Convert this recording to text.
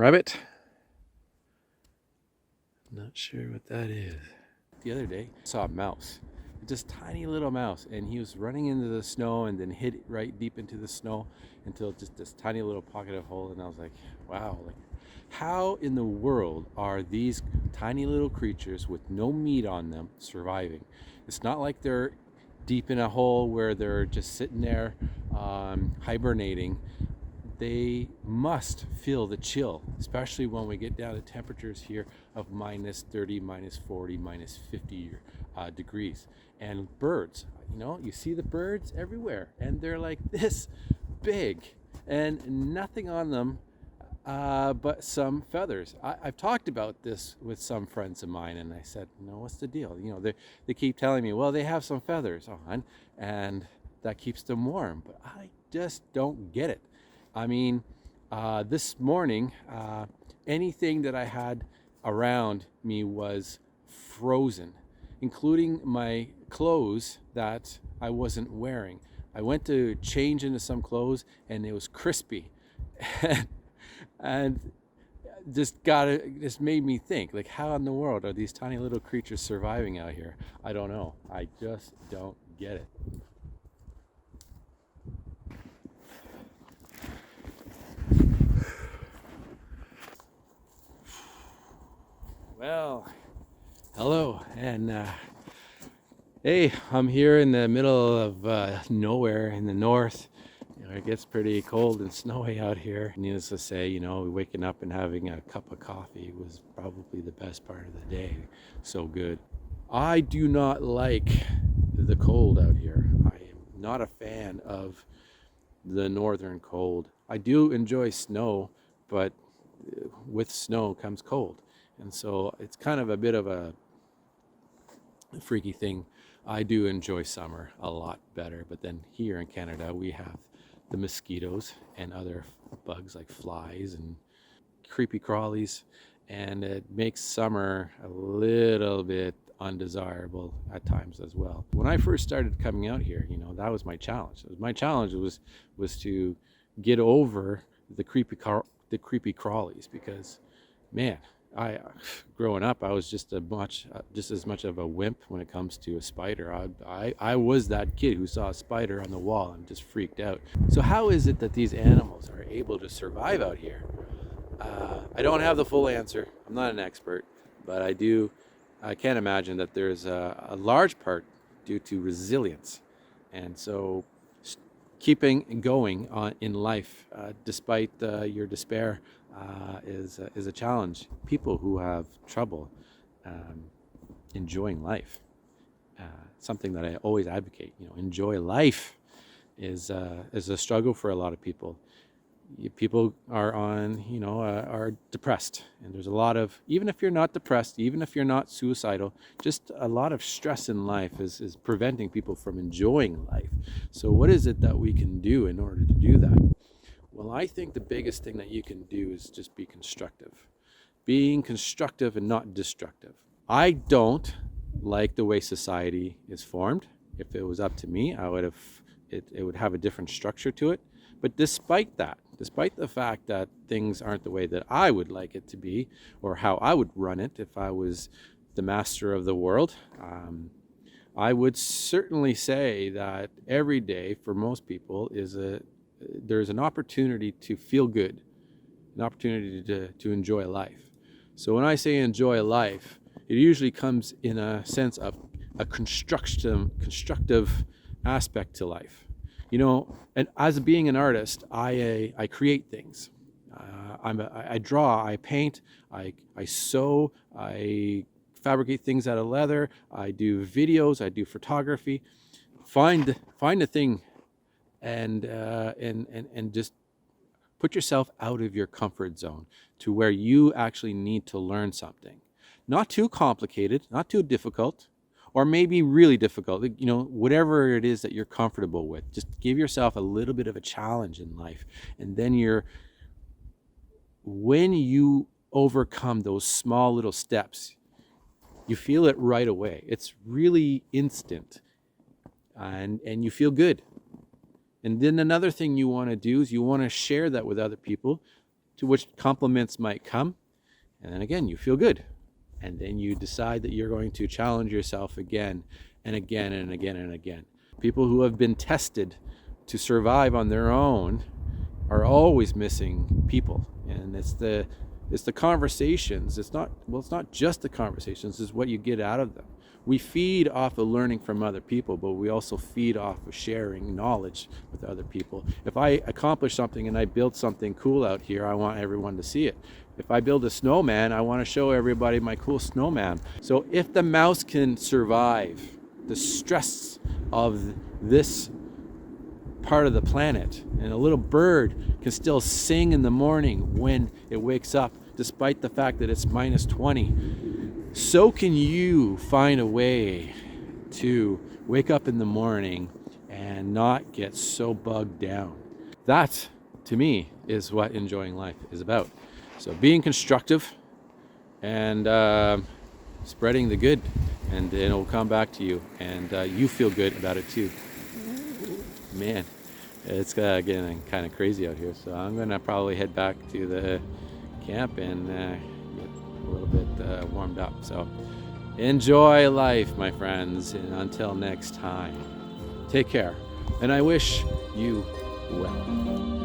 Rabbit? Not sure what that is. The other day, I saw a mouse, just tiny little mouse, and he was running into the snow and then hit right deep into the snow until just this tiny little pocket of hole. And I was like, wow, like how in the world are these tiny little creatures with no meat on them surviving? It's not like they're deep in a hole where they're just sitting there hibernating. They must feel the chill, especially when we get down to temperatures here of minus 30, minus 40, minus 50 degrees. And birds, you see the birds everywhere, and they're like this big, and nothing on them but some feathers. I've talked about this with some friends of mine, and I said, what's the deal? They keep telling me, well, they have some feathers on, and that keeps them warm. But I just don't get it. I mean, this morning, anything that I had around me was frozen, including my clothes that I wasn't wearing. I went to change into some clothes and it was crispy. And just made me think, like, how in the world are these tiny little creatures surviving out here? I don't know. I just don't get it. Well, hello, and hey, I'm here in the middle of nowhere in the north. It gets pretty cold and snowy out here. Needless to say, waking up and having a cup of coffee was probably the best part of the day. So good. I do not like the cold out here. I am not a fan of the northern cold. I do enjoy snow, but with snow comes cold. And so it's kind of a bit of a freaky thing. I do enjoy summer a lot better, but then here in Canada we have the mosquitoes and other bugs like flies and creepy crawlies, and it makes summer a little bit undesirable at times as well. When I first started coming out here, that was my challenge. My challenge was to get over the creepy crawlies, because man, growing up, I was just as much of a wimp when it comes to a spider. I was that kid who saw a spider on the wall and just freaked out. So how is it that these animals are able to survive out here? I don't have the full answer. I'm not an expert, but I can't imagine that there's a large part due to resilience. And so keeping going in life despite your despair is a challenge. People who have trouble enjoying life, something that I always advocate. Enjoy life is a struggle for a lot of people. People are depressed, and there's a lot of, even if you're not depressed, even if you're not suicidal, just a lot of stress in life is preventing people from enjoying life. So what is it that we can do in order to do that? Well, I think the biggest thing that you can do is just be constructive. Being constructive and not destructive. I don't like the way society is formed. If it was up to me, it would have a different structure to it. But despite the fact that things aren't the way that I would like it to be, or how I would run it if I was the master of the world, I would certainly say that every day for most people there's an opportunity to feel good, an opportunity to enjoy life. So when I say enjoy life, it usually comes in a sense of a constructive aspect to life. And as being an artist, I create things. I draw, I paint, I sew, I fabricate things out of leather, I do videos, I do photography. Find a thing and just put yourself out of your comfort zone to where you actually need to learn something. Not too complicated, not too difficult, or maybe really difficult. Whatever it is that you're comfortable with, just give yourself a little bit of a challenge in life. And then when you overcome those small little steps, you feel it right away. It's really instant, and you feel good. And then another thing you want to do is you want to share that with other people to which compliments might come. And then again, you feel good. And then you decide that you're going to challenge yourself again and again and again and again. People who have been tested to survive on their own are always missing people. And it's the conversations. It's not just the conversations, it's what you get out of them. We feed off of learning from other people, but we also feed off of sharing knowledge with other people. If I accomplish something and I build something cool out here, I want everyone to see it. If I build a snowman, I want to show everybody my cool snowman. So if the mouse can survive the stress of this part of the planet, and a little bird can still sing in the morning when it wakes up, despite the fact that it's minus 20, so can you find a way to wake up in the morning and not get so bogged down. That, to me, is what enjoying life is about. So being constructive and spreading the good, and it'll come back to you, and you feel good about it too. Man, it's getting kind of crazy out here, so I'm gonna probably head back to the camp and get a little bit warmed up. So enjoy life, my friends, and until next time, take care, and I wish you well.